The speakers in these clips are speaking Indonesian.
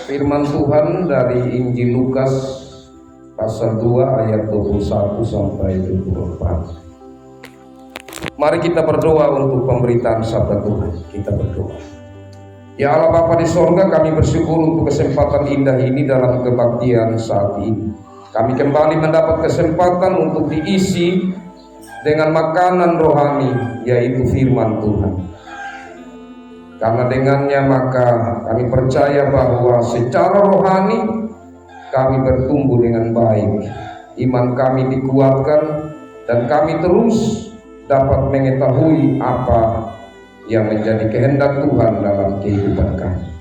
Firman Tuhan dari Injil Lukas pasal 2 ayat 21 sampai 24. Mari kita berdoa untuk pemberitaan sabda Tuhan. Kita berdoa. Ya Allah Bapa di sorga, kami bersyukur untuk kesempatan indah ini dalam kebaktian saat ini. Kami kembali mendapat kesempatan untuk diisi dengan makanan rohani, yaitu firman Tuhan. Karena dengannya maka kami percaya bahwa secara rohani kami bertumbuh dengan baik. Iman kami dikuatkan dan kami terus dapat mengetahui apa yang menjadi kehendak Tuhan dalam kehidupan kami.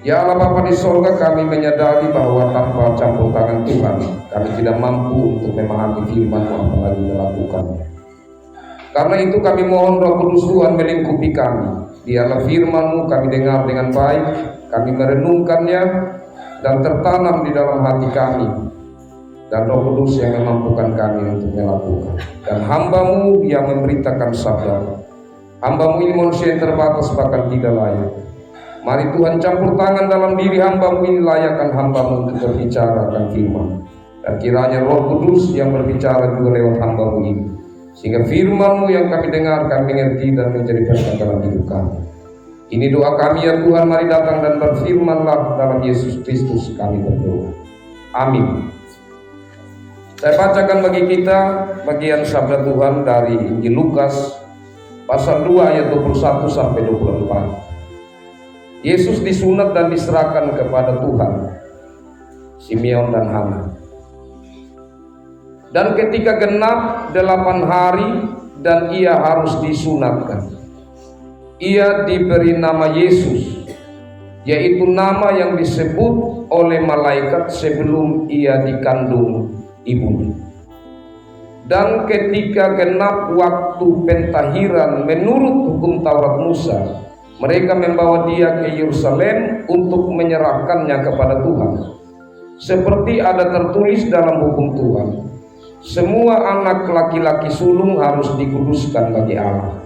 Ya Allah Bapa di sorga, kami menyadari bahwa tanpa campur tangan Tuhan kami tidak mampu untuk memahami firman-Mu apalagi melakukannya. Karena itu kami mohon Roh Kudus Tuhan melingkupi kami. Biarlah firman-Mu kami dengar dengan baik, kami merenungkannya dan tertanam di dalam hati kami, dan Roh Kudus yang memampukan kami untuk melakukan. Dan hamba-Mu yang memberitakan sabda-Mu. Hamba-Mu ini manusia yang terbatas bahkan tidak layak. Mari Tuhan campur tangan dalam diri hamba-Mu ini, layakkan hamba-Mu untuk berbicara akan firman. Dan kiranya Roh Kudus yang berbicara juga lewat hamba-Mu ini, sehingga firman-Mu yang kami dengar, kami mengerti dan menjadi berkat dalam hidup kami. Ini doa kami ya Tuhan, mari datang dan berfirman-Lah dalam Yesus Kristus kami berdoa. Amin. Saya bacakan bagi kita bagian sabda Tuhan dari Injil Lukas pasal 2 ayat 21 sampai 24. Yesus disunat dan diserahkan kepada Tuhan, Simeon dan Hana. Dan ketika genap 8 hari dan ia harus disunatkan, ia diberi nama Yesus, yaitu nama yang disebut oleh malaikat sebelum ia dikandung ibunya. Dan ketika genap waktu pentahiran menurut hukum Taurat Musa, mereka membawa dia ke Yerusalem untuk menyerahkannya kepada Tuhan, seperti ada tertulis dalam hukum Tuhan. Semua anak laki-laki sulung harus dikuduskan bagi Allah,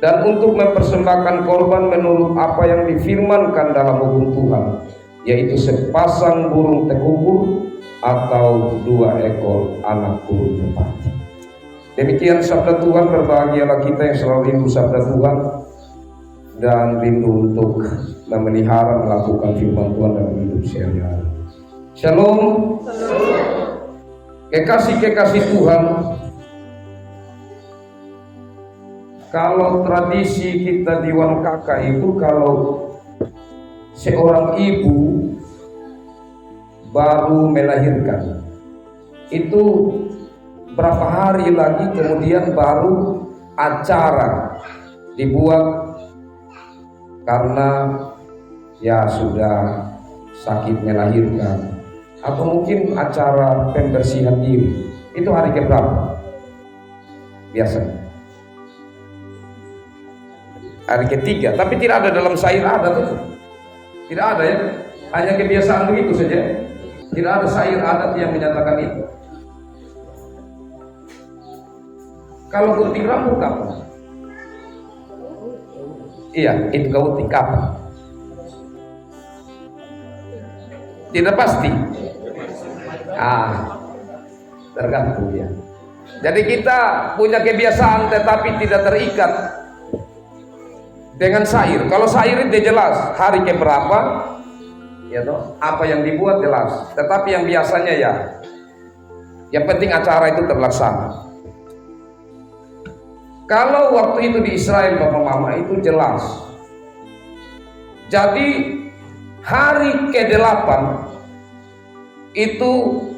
dan untuk mempersembahkan korban menurut apa yang difirmankan dalam hukum Tuhan, yaitu sepasang burung tekubur atau 2 ekor anak burung merpati. Demikian sabda Tuhan. Berbahagialah kita yang selalu rindu sabda Tuhan dan rindu untuk memelihara melakukan firman Tuhan dalam hidup sehari-hari. Shalom. Kekasih-kekasih Tuhan, kalau tradisi kita di Wankaka itu, kalau seorang ibu baru melahirkan, itu berapa hari lagi kemudian baru acara dibuat, karena ya sudah sakit melahirkan, atau mungkin acara pembersihan diri. Itu hari keberapa biasanya? Hari ketiga. Tapi tidak ada dalam syair adat itu. Tidak ada ya, hanya kebiasaan begitu saja. Tidak ada syair adat yang menyatakan itu. Kalau gunting rambut kapan? Iya, itu gunting kapan? Tidak pasti. Tergantung ya. Jadi kita punya kebiasaan tetapi tidak terikat dengan syair. Kalau syair itu jelas hari keberapa, ya toh, apa yang dibuat jelas. Tetapi yang biasanya ya, yang penting acara itu terlaksana. Kalau waktu itu di Israel Bapak Mama itu jelas. Jadi hari ke-8 itu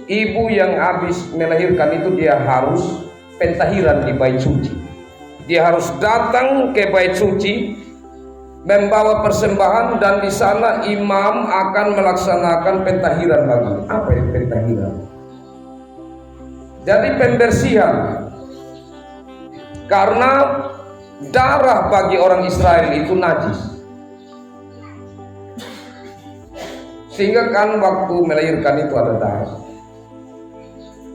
ibu yang habis melahirkan itu dia harus pentahiran di bait suci. Dia harus datang ke bait suci membawa persembahan, dan di sana imam akan melaksanakan pentahiran lagi. Apa yang pentahiran? Jadi pembersihan. Karena darah bagi orang Israel itu najis. Sehingga kan waktu melahirkan itu ada darah.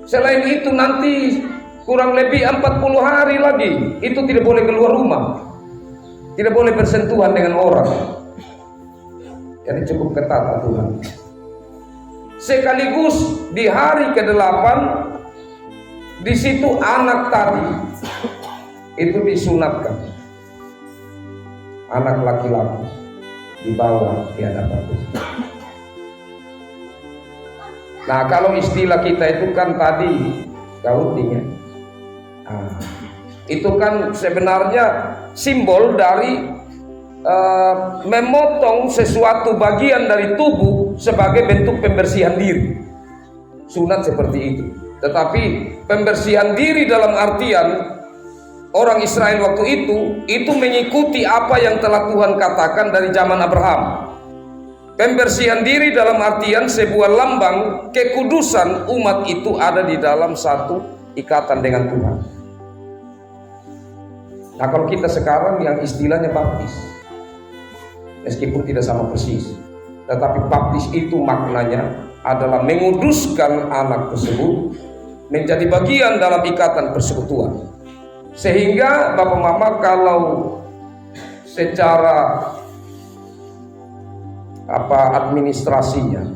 Selain itu nanti kurang lebih 40 hari lagi itu tidak boleh keluar rumah, tidak boleh bersentuhan dengan orang. Jadi cukup ketat aturan. Sekaligus di hari ke-8 di situ anak tadi itu disunatkan, anak laki-laki dibawa di hadapan Tuhan. Nah, kalau istilah kita itu kan tadi gautinya, itu kan sebenarnya simbol dari memotong sesuatu bagian dari tubuh sebagai bentuk pembersihan diri. Sunat seperti itu. Tetapi pembersihan diri dalam artian orang Israel waktu itu mengikuti apa yang telah Tuhan katakan dari zaman Abraham. Pembersihan diri dalam artian sebuah lambang kekudusan umat itu ada di dalam satu ikatan dengan Tuhan. Nah, kalau kita sekarang yang istilahnya baptis, meskipun tidak sama persis, tetapi baptis itu maknanya adalah menguduskan anak tersebut menjadi bagian dalam ikatan persekutuan. Sehingga Bapak Mama kalau secara administrasinya,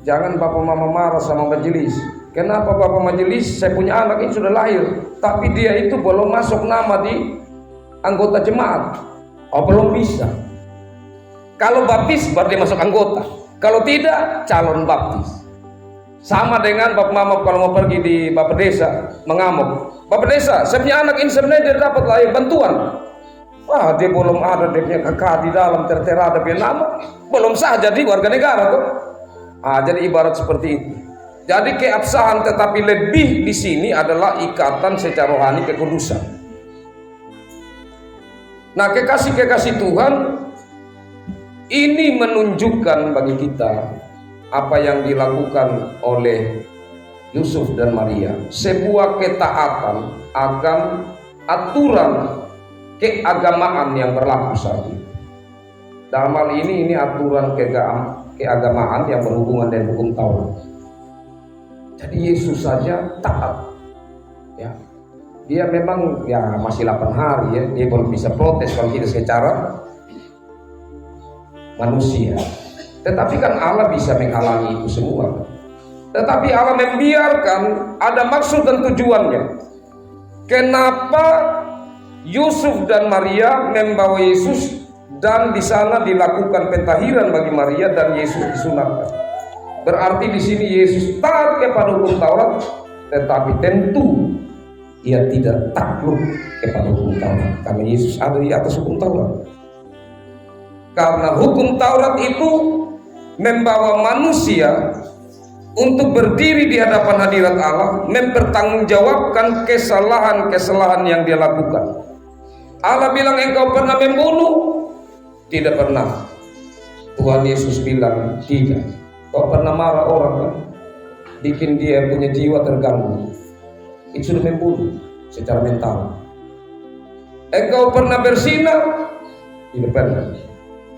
jangan Bapak Mama marah sama majelis. Kenapa Bapak majelis, saya punya anak ini sudah lahir, tapi dia itu belum masuk nama di anggota jemaat. Oh, belum bisa. Kalau baptis baru dia masuk anggota. Kalau tidak, calon baptis. Sama dengan Bapak Mama kalau mau pergi di Bapak Desa mengamuk. Bapak Desa, saya punya anak ini sebenarnya dia dapat lahir bantuan. Wah, dia belum ada, dia punya kakak di dalam tertera ada punya nama, belum sah jadi warga negara tuh. Jadi ibarat seperti itu. Jadi keabsahan, tetapi lebih di sini adalah ikatan secara rohani kekudusan. Nah, kekasih-kekasih Tuhan ini menunjukkan bagi kita apa yang dilakukan oleh Yusuf dan Maria, sebuah ketaatan akan aturan keagamaan yang berlaku saat itu. Dalam hal ini aturan keagamaan yang berhubungan dengan hukum Taurat. Jadi Yesus saja taat, ya. Dia memang ya masih 8 hari ya, dia belum bisa protes kalau kita secara manusia. Tetapi kan Allah bisa menghalangi itu semua. Tetapi Allah membiarkan, ada maksud dan tujuannya. Kenapa Yusuf dan Maria membawa Yesus dan di sana dilakukan pentahiran bagi Maria dan Yesus disunatkan. Berarti di sini Yesus taat kepada hukum Taurat, tetapi tentu ia tidak takluk kepada hukum Taurat karena Yesus ada di atas hukum Taurat. Karena hukum Taurat itu membawa manusia untuk berdiri di hadapan hadirat Allah, mempertanggungjawabkan kesalahan-kesalahan yang dia lakukan. Allah bilang, engkau pernah membunuh? Tidak pernah. Tuhan Yesus bilang, tidak. Kau pernah marah orang kan? Bikin dia punya jiwa terganggu. Itu sudah membunuh secara mental. Engkau pernah bersinah? Tidak pernah.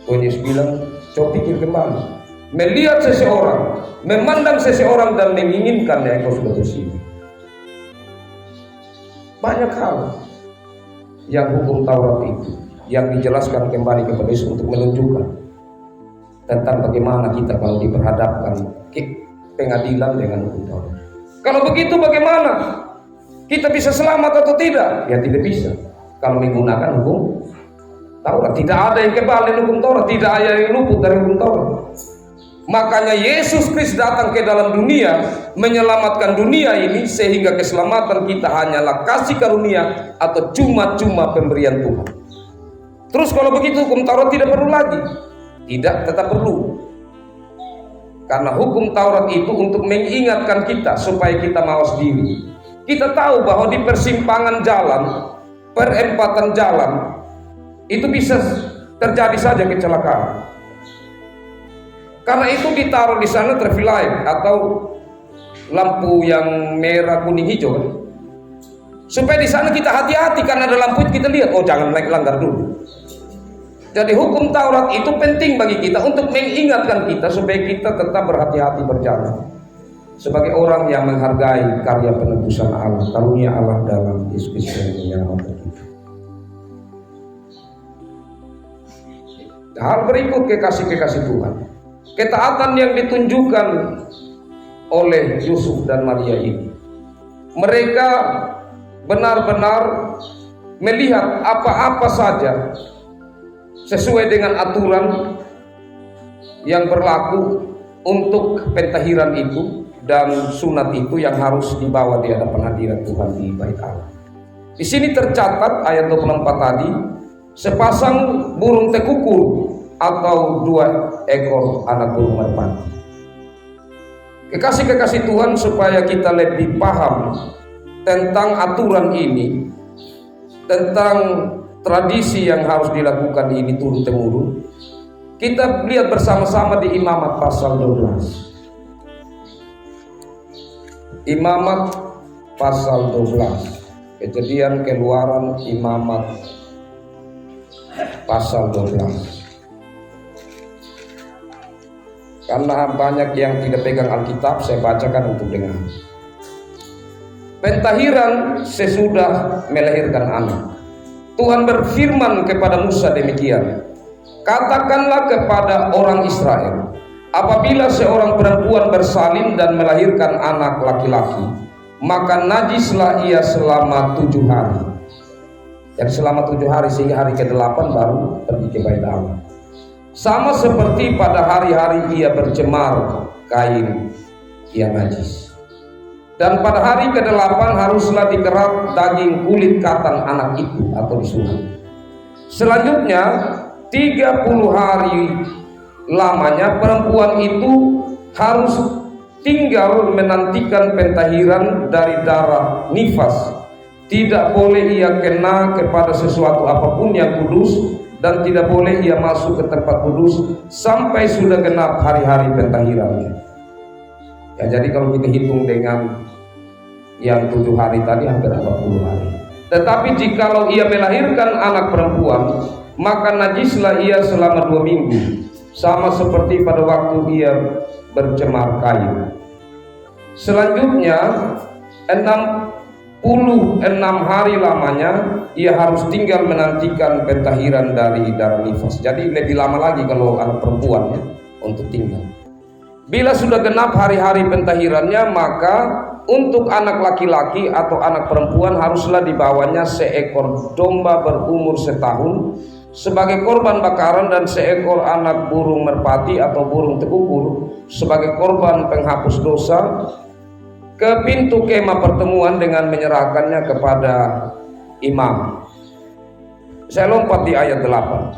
Tuhan Yesus bilang, coba pikir kembali. Melihat seseorang, memandang seseorang dan menginginkannya, engkau sudah bersinah. Banyak hal yang hukum Taurat itu yang dijelaskan kembali kepada Yesus untuk menunjukkan tentang bagaimana kita kalau diperhadapkan ke pengadilan dengan hukum Taurat. Kalau begitu bagaimana kita bisa selamat atau tidak? Ya tidak bisa kalau menggunakan hukum Taurat. Tidak ada yang kebal dari hukum Taurat, tidak ada yang luput dari hukum Taurat. Makanya Yesus Kristus datang ke dalam dunia menyelamatkan dunia ini, sehingga keselamatan kita hanyalah kasih karunia atau cuma-cuma pemberian Tuhan. Terus kalau begitu hukum Taurat tidak perlu lagi? Tidak, tetap perlu. Karena hukum Taurat itu untuk mengingatkan kita supaya kita mawas diri. Kita tahu bahwa di persimpangan jalan, perempatan jalan, itu bisa terjadi saja kecelakaan. Karena itu ditaruh di sana traffic light atau lampu yang merah, kuning, hijau kan? Supaya di sana kita hati-hati, karena ada lampu itu kita lihat, oh jangan langgar dulu. Jadi hukum Taurat itu penting bagi kita untuk mengingatkan kita supaya kita tetap berhati-hati berjalan sebagai orang yang menghargai karya penebusan Allah, karunia Allah dalam Yesus Kristus yang menyelamatkan kita. Hal berikut kekasih-kekasih Tuhan, ketaatan yang ditunjukkan oleh Yusuf dan Maria ini. Mereka benar-benar melihat apa-apa saja sesuai dengan aturan yang berlaku untuk pentahiran itu dan sunat itu yang harus dibawa di hadapan hadirat Tuhan di Bait Allah. Di sini tercatat ayat 24 tadi, sepasang burung tekukur atau 2 ekor anak burung merpati. Kekasih-kekasih Tuhan, supaya kita lebih paham tentang aturan ini, tentang tradisi yang harus dilakukan ini turun-temurun, kita lihat bersama-sama di Imamat pasal 12. Imamat pasal 12. Kejadian, Keluaran, Imamat pasal 12. Karena banyak yang tidak pegang Alkitab, saya bacakan untuk dengar. Pentahiran sesudah melahirkan anak. Tuhan berfirman kepada Musa demikian, katakanlah kepada orang Israel, apabila seorang perempuan bersalin dan melahirkan anak laki-laki, maka najislah ia selama 7 hari. Dan selama 7 hari, sehingga hari ke-8 baru pergi ke Bait Allah. Sama seperti pada hari-hari ia bercemar kain, ia najis. Dan pada hari ke-8 haruslah dikerat daging kulit katan anak itu atau disunat. Selanjutnya 30 hari lamanya perempuan itu harus tinggal menantikan pentahiran dari darah nifas. Tidak boleh ia kena kepada sesuatu apapun yang kudus, dan tidak boleh ia masuk ke tempat kudus sampai sudah genap hari-hari pentahirannya. Ya, jadi kalau kita hitung dengan yang 7 hari tadi, hampir 40 hari. Tetapi jikalau ia melahirkan anak perempuan, maka najislah ia selama 2 minggu, sama seperti pada waktu ia bercemar kain. Selanjutnya 66 hari lamanya ia harus tinggal menantikan pentahiran dari darah nifas. Jadi lebih lama lagi kalau anak perempuan ya, untuk tinggal. Bila sudah genap hari-hari pentahirannya, maka untuk anak laki-laki atau anak perempuan haruslah dibawanya seekor domba berumur setahun sebagai korban bakaran, dan seekor anak burung merpati atau burung tekukur sebagai korban penghapus dosa, ke pintu kemah pertemuan dengan menyerahkannya kepada imam. Saya lompat di ayat 8.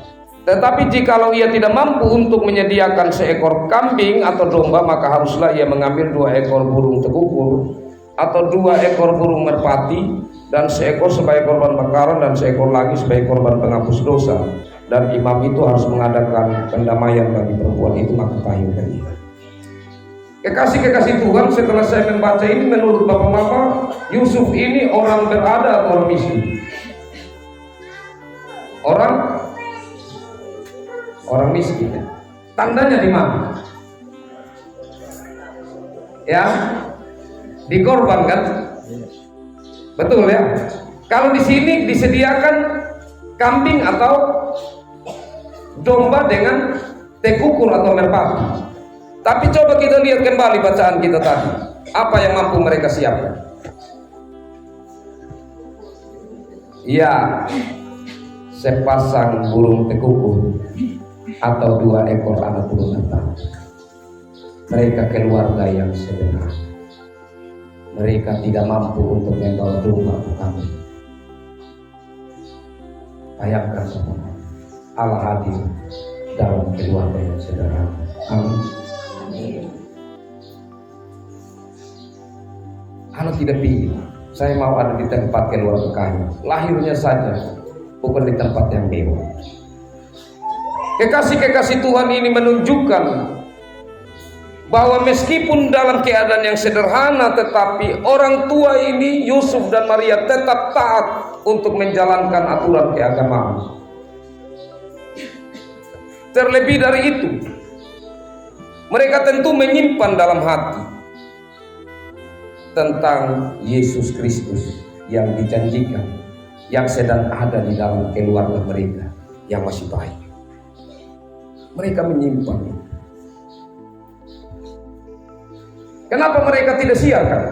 Tetapi jikalau ia tidak mampu untuk menyediakan seekor kambing atau domba, maka haruslah ia mengambil 2 ekor burung tekukur atau 2 ekor burung merpati, dan seekor sebagai korban bakaran dan seekor lagi sebagai korban penghapus dosa. Dan imam itu harus mengadakan pendamaian bagi perempuan itu, maka tahirkan ia. Kekasih-kekasih Tuhan, setelah saya membaca ini, menurut bapak-bapak, Yusuf ini orang berada atau orang miskin? Orang miskin. Tandanya di mana? Ya, di korban kan? Betul ya. Kalau di sini disediakan kambing atau domba dengan tekukur atau merpati. Tapi coba kita lihat kembali bacaan kita tadi. Apa yang mampu mereka siapkan? Ya, sepasang burung tekukur atau 2 ekor anak burung merpati. Mereka keluarga yang sederhana. Mereka tidak mampu untuk membawa domba ke kami. Bayangkan Allah hadir dalam keluarga yang sederhana. Amin. Anak tidak pilih, saya mau ada di tempat keluarga kaya. Lahirnya saja, bukan di tempat yang mewah. Kekasih-kekasih Tuhan ini menunjukkan bahwa meskipun dalam keadaan yang sederhana, tetapi orang tua ini, Yusuf dan Maria, tetap taat untuk menjalankan aturan keagamaan. Terlebih dari itu, mereka tentu menyimpan dalam hati tentang Yesus Kristus yang dijanjikan, yang sedang ada di dalam keluarga mereka yang masih baik. Mereka menyimpan. Kenapa mereka tidak siarkan?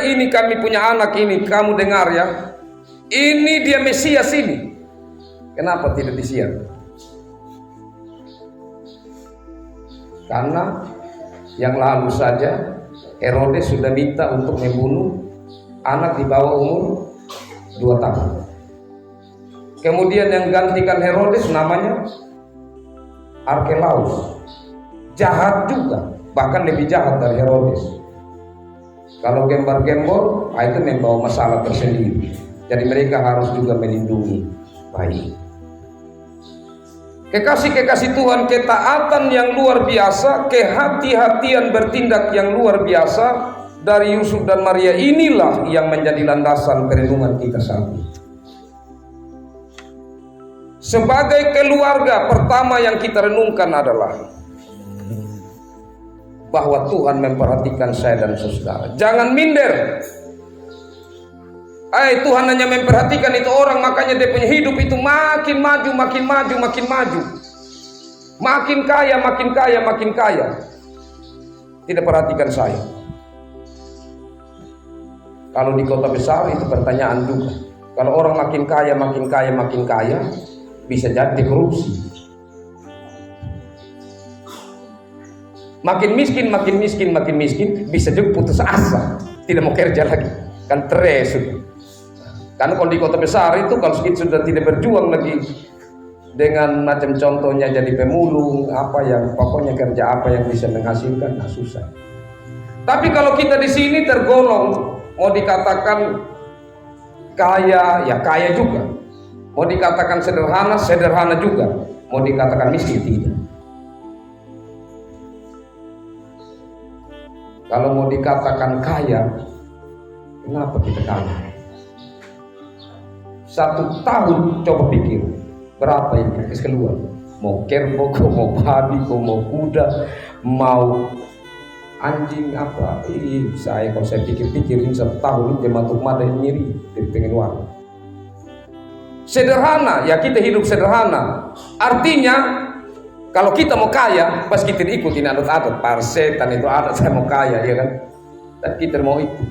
Ini kami punya anak ini, kamu dengar ya. Ini dia Mesias ini. Kenapa tidak disiarkan? Karena yang lalu saja Herodes sudah minta untuk membunuh anak di bawah umur 2 tahun. Kemudian yang gantikan Herodes namanya Arkelaus. Jahat juga, bahkan lebih jahat dari Herodes. Kalau gembor-gembor, itu membawa masalah tersendiri. Jadi mereka harus juga melindungi bayi. Kekasih-kekasih Tuhan, ketaatan yang luar biasa, kehati-hatian bertindak yang luar biasa dari Yusuf dan Maria inilah yang menjadi landasan perenungan kita saat ini. Sebagai keluarga, pertama yang kita renungkan adalah bahwa Tuhan memperhatikan saya dan saudara. Jangan minder. Tuhan hanya memperhatikan itu orang, makanya dia punya hidup itu makin maju, makin maju, makin maju. Makin kaya, makin kaya, makin kaya. Tidak perhatikan saya. Kalau di kota besar itu pertanyaan juga. Kalau orang makin kaya, makin kaya, makin kaya, bisa jadi korupsi. Makin miskin, makin miskin, makin miskin, bisa juga putus asa, tidak mau kerja lagi, kan stres sudah. Karena kalau di kota besar itu kalau sudah tidak berjuang lagi dengan macam contohnya jadi pemulung, apa yang pokoknya kerja apa yang bisa menghasilkan, susah. Tapi kalau kita di sini tergolong mau dikatakan kaya, ya kaya juga. Mau dikatakan sederhana, sederhana juga. Mau dikatakan miskin, tidak. Kalau mau dikatakan kaya, kenapa kita kaya? 1 tahun coba pikir berapa yang kita keluar. Mau kerbau, mau babi, mau kuda, mau anjing apa? Kalau saya pikir-pikir ini 1 tahun ini jematuk mada nyeri dari pengen uang. Sederhana, ya kita hidup sederhana. Artinya kalau kita mau kaya, pas kita ikutin adat-adat, parsetan itu adat saya mau kaya, ya kan? Dan kita mau itu.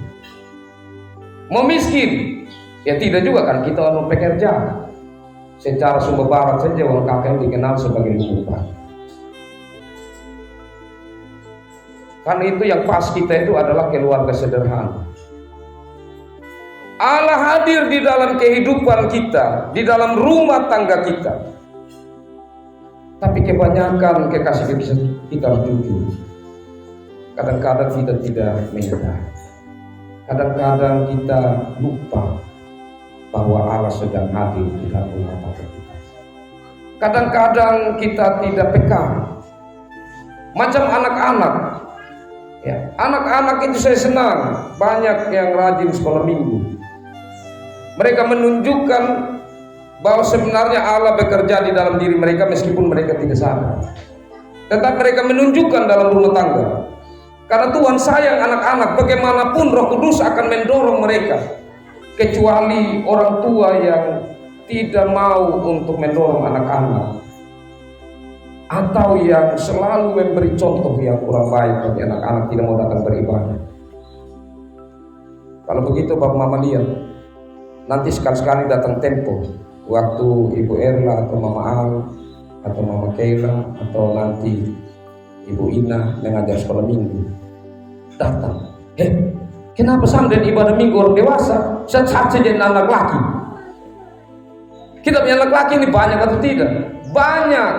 Mau miskin, ya tidak juga kan, kita mau pekerja. Secara sumber barat saja orang kakek dikenal sebagai lumpuh. Karena itu yang pas kita itu adalah keluarga sederhana. Allah hadir di dalam kehidupan kita, di dalam rumah tangga kita. Tapi kebanyakan kekasih kita harus jujur. Kadang-kadang kita tidak menyadari. Kadang-kadang kita lupa bahwa Allah sedang hadir di dalam rumah tangga kita. Kadang-kadang kita tidak peka. Macam anak-anak. Ya, anak-anak itu saya senang. Banyak yang rajin sekolah minggu. Mereka menunjukkan bahwa sebenarnya Allah bekerja di dalam diri mereka meskipun mereka tidak sadar. Tetap mereka menunjukkan dalam rumah tangga. Karena Tuhan sayang anak-anak, bagaimanapun Roh Kudus akan mendorong mereka. Kecuali orang tua yang tidak mau untuk mendorong anak-anak, atau yang selalu memberi contoh yang kurang baik bagi anak-anak, tidak mau datang beribadah. Kalau begitu Bapak Mama lihat, nanti sekali-sekali datang tempo, waktu Ibu Erla atau Mama Al atau Mama Keila atau nanti Ibu Ina mengajar sekolah minggu, datang, kenapa sampai ibadah minggu orang dewasa? Saat saja anak laki. Kita punya anak laki ini banyak atau tidak? Banyak.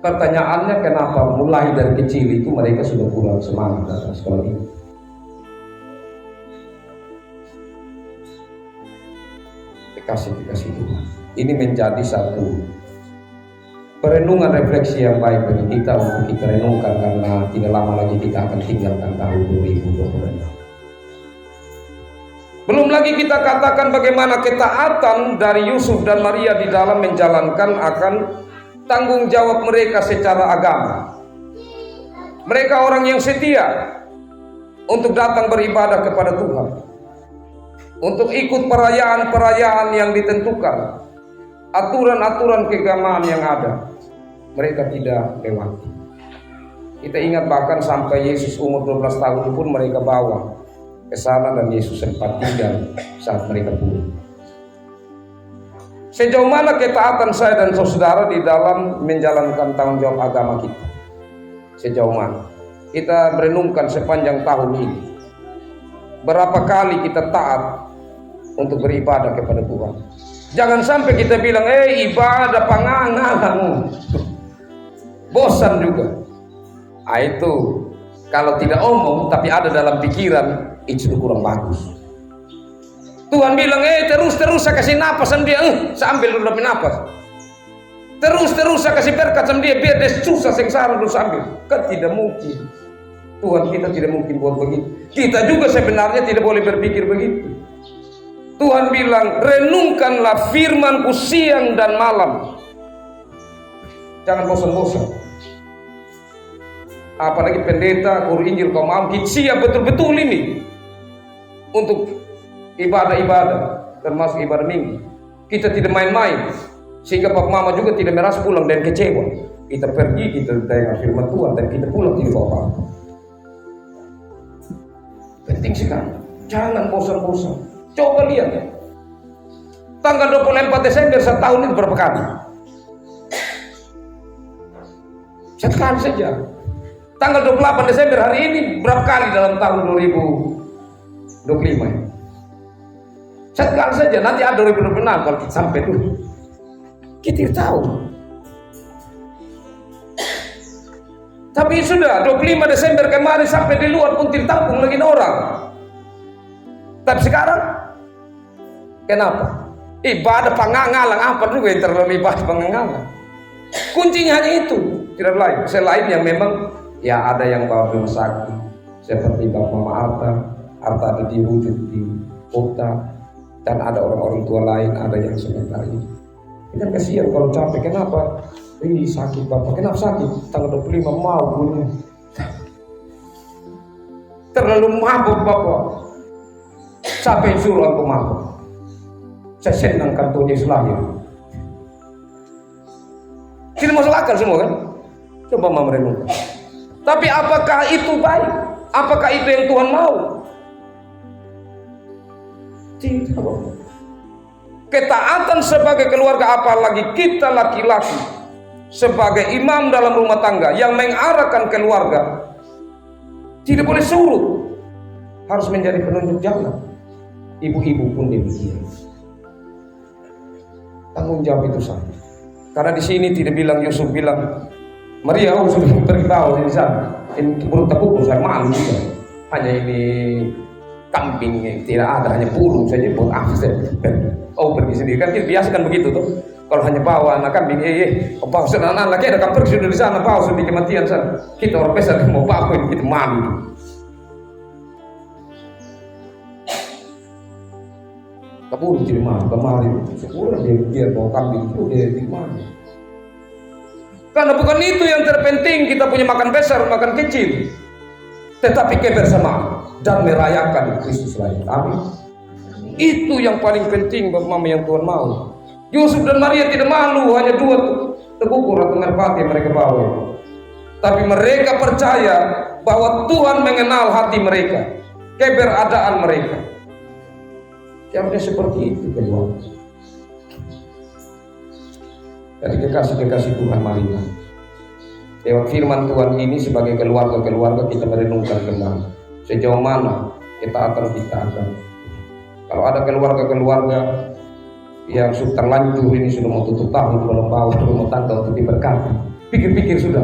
Pertanyaannya kenapa mulai dari kecil itu mereka sudah kurang semangat datang sekolah minggu? Kasih Tuhan. Ini menjadi satu perenungan refleksi yang baik bagi kita untuk kita renungkan, karena tidak lama lagi kita akan tinggalkan tahun 2026. Belum lagi kita katakan bagaimana ketaatan dari Yusuf dan Maria di dalam menjalankan akan tanggung jawab mereka secara agama. Mereka orang yang setia untuk datang beribadah kepada Tuhan, untuk ikut perayaan-perayaan yang ditentukan, aturan-aturan keagamaan yang ada, mereka tidak lewati. Kita ingat bahkan sampai Yesus umur 12 tahun pun mereka bawa ke sana dan Yesus sempat tinggal saat mereka pulang. Sejauh mana ketaatan saya dan saudara di dalam menjalankan tanggung jawab agama kita? Sejauh mana? Kita merenungkan sepanjang tahun ini. Berapa kali kita taat untuk beribadah kepada Tuhan? Jangan sampai kita bilang, ibadah pangangalang. Bosan juga. Itu kalau tidak omong tapi ada dalam pikiran, itu kurang bagus. Tuhan bilang, terus saya kasih napas sama dia, sambil dulu napas. Terus saya kasih berkat sama dia, biar dia susah sengsara dulu sambil. Kan tidak mungkin. Tuhan kita tidak mungkin buat begitu. Kita juga sebenarnya tidak boleh berpikir begitu. Tuhan bilang, renungkanlah firman-Ku siang dan malam. Jangan bosan-bosan. Apalagi pendeta, guru Injil, kaum Amkit siap betul-betul ini untuk ibadah-ibadah, termasuk ibadah minggu. Kita tidak main-main, sehingga Papa Mama juga tidak merasa pulang dan kecewa. Kita pergi, kita dengar firman Tuhan, dan kita pulang tidak bawa apa-apa. Penting sekali, jangan bosan-bosan. Coba lihat, tanggal 24 Desember setahun ini berapa kali? Sekali saja. Tanggal 28 Desember hari ini berapa kali dalam tahun 2025? Sekali saja, nanti ada 2026 kalau kita sampai dulu. Kita tahu. Tapi sudah 25 Desember kemarin sampai di luar pun ditampung lagi orang. Tapi sekarang kenapa? Ibadah pangangalang apa juga yang terlalu ibadah pangangalang. Kuncinya hanya itu, tidak lain. Selain yang memang ada yang bawa rumah sakit seperti Bapak Mama Arta ada dirujuk di kota, dan ada orang-orang tua lain, ada yang sementara ini. Ini kan kasihan kalau capek. Kenapa? Ini sakit Bapak. Kenapa sakit? Tanggal 25 mau bunuh. Terlalu mabuk Bapak. Siapa yang suruh aku mabuk? Saya senang kantor Yesus lahir. Tidak masuk akal semua kan? Coba Mama renungkan. Tapi apakah itu baik? Apakah itu yang Tuhan mau? Tidak. Ketaatan sebagai keluarga, apalagi kita laki-laki sebagai imam dalam rumah tangga yang mengarahkan keluarga, tidak boleh surut, harus menjadi penunjuk jalan. Ibu-ibu pun demikian. Tanggung jawab itu sama. Karena di sini tidak bilang Yusuf bilang, Maria sudah pergi bawa di sana. Ini perut tepuk saya malu juga. Hanya ini kambing yang tidak ada, hanya burung saja buat afset. Pergi sendiri kan kita biasa kan begitu tuh. Kalau hanya bawa anak kambing, bawa anak lagi ada kan pergi sudah di sana, bawa sudah di kematian sana. Kita orang besar mau bawa ini kita malu. Kabur jadi malu, kemarin sekurang dia bawa kambing itu dia di mana? Karena bukan itu yang terpenting, kita punya makan besar, makan kecil, tetapi kebersamaan dan merayakan Kristus lahir. Amin. Itu yang paling penting Bapak Mama yang Tuhan mau. Yusuf dan Maria tidak malu, hanya 2 tegukur atau merpati mereka bawa. Tapi mereka percaya bahwa Tuhan mengenal hati mereka, keberadaan mereka. Yang seperti itu keluar. Dari kekasih-kekasih Tuhan, marilah lewat firman Tuhan ini sebagai keluarga-keluarga kita merenungkan kembali sejauh mana ketaatan kita akan. Kalau ada keluarga-keluarga yang sudah terlanjur ini sudah mau tutup tahun, belum bawa rumah tangga untuk diberkati, pikir-pikir sudah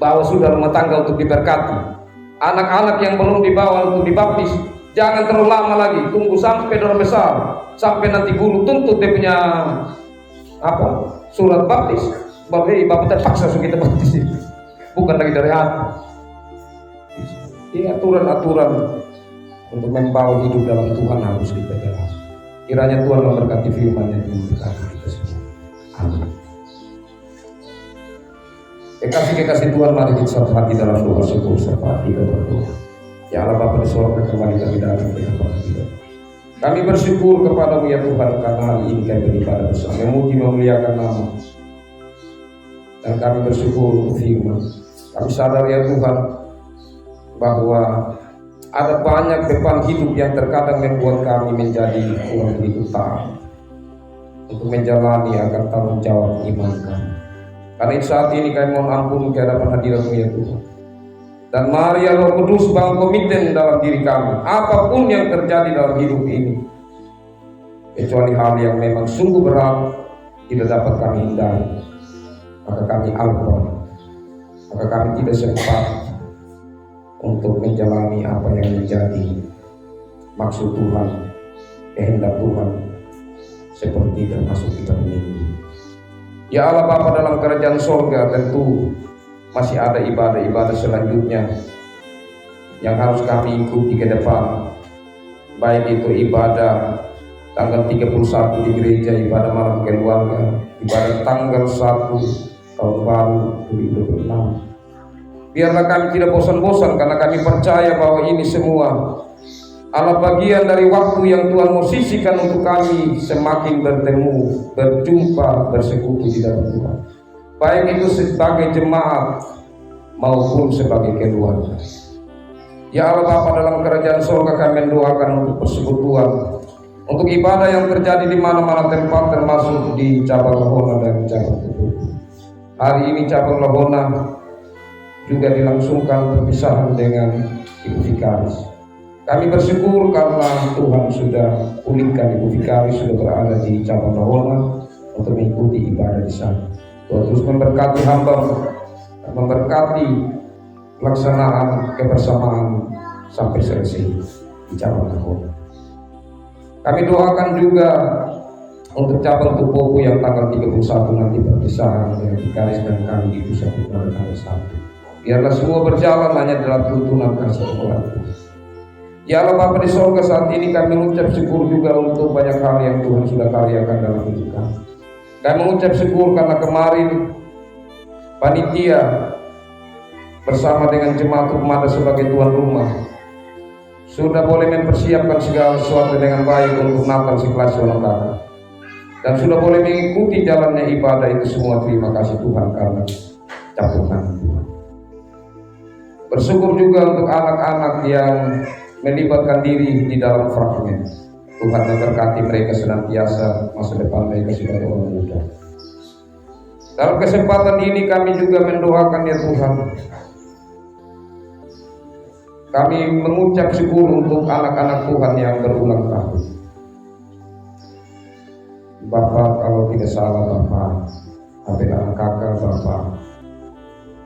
bahwa sudah rumah tangga untuk diberkati, anak-anak yang belum dibawa untuk dibaptis, jangan terlalu lama lagi, tunggu sampai orang besar, sampai nanti guru tuntut dia punya surat baptis, bapak terpaksa kita baptis, bukan lagi dari hati. Ini aturan-aturan untuk membawa hidup dalam Tuhan harus kita jelas. Kiranya Tuhan memberkati firman-Nya dan memberkati kita semua. Amin. Kekasih-kekasih Tuhan, mari kita satu hati dalam doa syukur serta kita berdoa. Ya Allah Bapa di surga, kembali kami datang dengan kita. Kami bersyukur kepada-Mu ya Tuhan karena hari ini kami beribadah bersama, memuji memuliakan nama. Dan kami bersyukur untuk firman. Kami sadar ya Tuhan bahwa ada banyak beban hidup yang terkadang membuat kami menjadi kurang begitu taat untuk menjalani akan tanggung jawab iman kami. Karena saat ini kami mohon ampun ke hadapan hadirat-Mu ya Tuhan. Dan mari ya Roh Kudus bangun komitmen dalam diri kami, apapun yang terjadi dalam hidup ini, kecuali hal yang memang sungguh berat tidak dapat kami hindari, maka kami alpa, maka kami tidak sempat untuk menjalani apa yang menjadi maksud Tuhan, kehendak Tuhan, seperti termasuk kita minggu. Ya Allah Bapa dalam kerajaan sorga, tentu masih ada ibadah-ibadah selanjutnya yang harus kami ikuti ke depan, baik itu ibadah tanggal 31 di gereja, ibadah malam keluarga, ibadah tanggal 1 tahun baru 2026. Biarlah kami tidak bosan-bosan, karena kami percaya bahwa ini semua adalah bagian dari waktu yang Tuhan mau sisihkan untuk kami semakin bertemu, berjumpa, bersekutu di dalam Tuhan, baik itu sebagai jemaat maupun sebagai keluarga. Ya Allah Bapa dalam kerajaan surga, kami mendoakan untuk persekutuan, untuk ibadah yang terjadi di mana-mana tempat, termasuk di cabang Lahona dan cabang Tubuh. Hari ini cabang Lahona juga dilangsungkan perpisahan dengan Ibu Vikaris. Kami bersyukur karena Tuhan sudah pulihkan Ibu Vikaris, sudah berada di cabang Lahona untuk mengikuti ibadah di sana. Tuhan terus memberkati hamba, memberkati pelaksanaan kebersamaan sampai selesai di cabang Lahona. Kami doakan juga untuk cabang Tupopo yang tanggal 31 nanti perpisahan dengan Vikaris dan kami di pusat pada tanggal 1. Biarlah semua berjalan hanya dalam tuntunan kasih Tuhan. Ya Allah Bapa di sorga, saat ini kami mengucap syukur juga untuk banyak hal yang Tuhan sudah karyakan dalam hidup kami. Kami mengucap syukur karena kemarin panitia bersama dengan jemaat Rumada sebagai tuan rumah sudah boleh mempersiapkan segala sesuatu dengan baik untuk Natal Siklasyono kami, dan sudah boleh mengikuti jalannya ibadah itu semua. Terima kasih Tuhan karena campur tangan Tuhan. Bersyukur juga untuk anak-anak yang melibatkan diri di dalam fragmen. Tuhan memberkati mereka senantiasa, masa depan mereka sebagai orang muda. Dalam kesempatan ini kami juga mendoakan ya Tuhan, kami mengucap syukur untuk anak-anak Tuhan yang berulang tahun. Bapak kalau tidak salah Bapak Abel kakak Bapak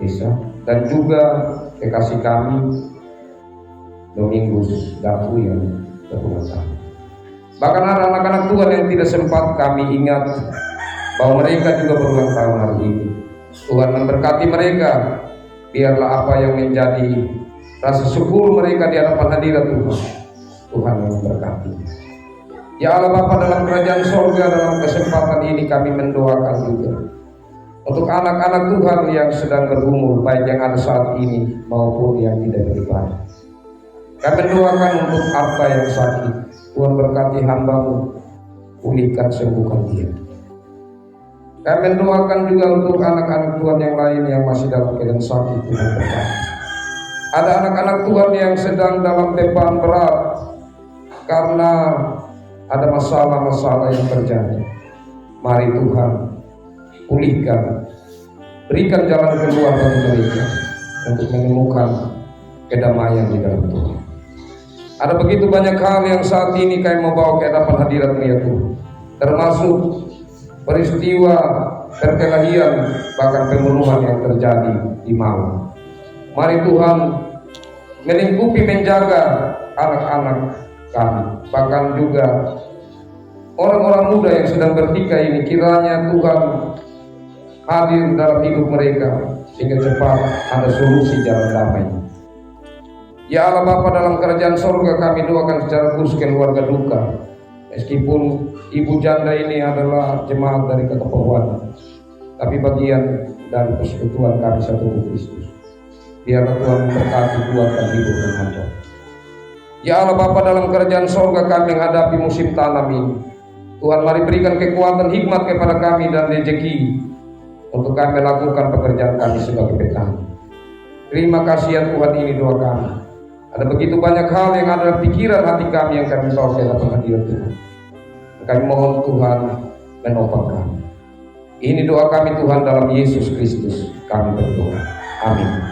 Isa, dan juga kekasih kami Domingus Dafu yang berulang tahun. Bahkan ada anak-anak Tuhan yang tidak sempat kami ingat bahwa mereka juga berulang tahun hari ini. Tuhan memberkati mereka. Biarlah apa yang menjadi rasa syukur mereka di hadapan hadirat Tuhan, Tuhan yang memberkati. Ya Allah Bapa dalam kerajaan sorga, dalam kesempatan ini kami mendoakan juga untuk anak-anak Tuhan yang sedang berumur, baik yang ada saat ini maupun yang tidak beribadah. Kami mendoakan untuk Arta yang sakit, Tuhan berkati hamba-Mu, pulihkan, sembuhkan dia. Kami mendoakan juga untuk anak-anak Tuhan yang lain yang masih dalam keadaan sakit, Tuhan berkati. Ada anak-anak Tuhan yang sedang dalam tebakan berat karena ada masalah-masalah yang terjadi. Mari Tuhan pulihkan, berikan jalan keluar bagi mereka untuk menemukan kedamaian di dalam Tuhan. Ada begitu banyak hal yang saat ini kami mau bawa ke hadapan hadirat-Mu ya Tuhan, termasuk peristiwa perkelahian bahkan pembunuhan yang terjadi di Malang. Mari Tuhan melingkupi, menjaga anak-anak kami, bahkan juga orang-orang muda yang sedang bertikai ini. Kiranya Tuhan hadir dalam hidup mereka sehingga cepat ada solusi jalan damai. Ya Allah Bapa dalam kerajaan sorga, kami doakan secara khusus keluarga duka. Meskipun ibu janda ini adalah jemaat dari Kekepahuan, tapi bagian dari persekutuan kami satu Kristus. Biarlah Tuhan memberkati keluarga hidup dan hamba. Ya Allah Bapa, dalam kerajaan sorga kami menghadapi musim tanam ini, Tuhan mari berikan kekuatan hikmat kepada kami dan rezeki untuk kami lakukan pekerjaan kami sebagai petani. Terima kasih ya Tuhan, ini doa kami. Ada begitu banyak hal yang ada dalam pikiran hati kami yang kami bawa ke dalam hadirat Tuhan. Kami mohon Tuhan menopang kami. Ini doa kami Tuhan, dalam Yesus Kristus kami berdoa. Amin.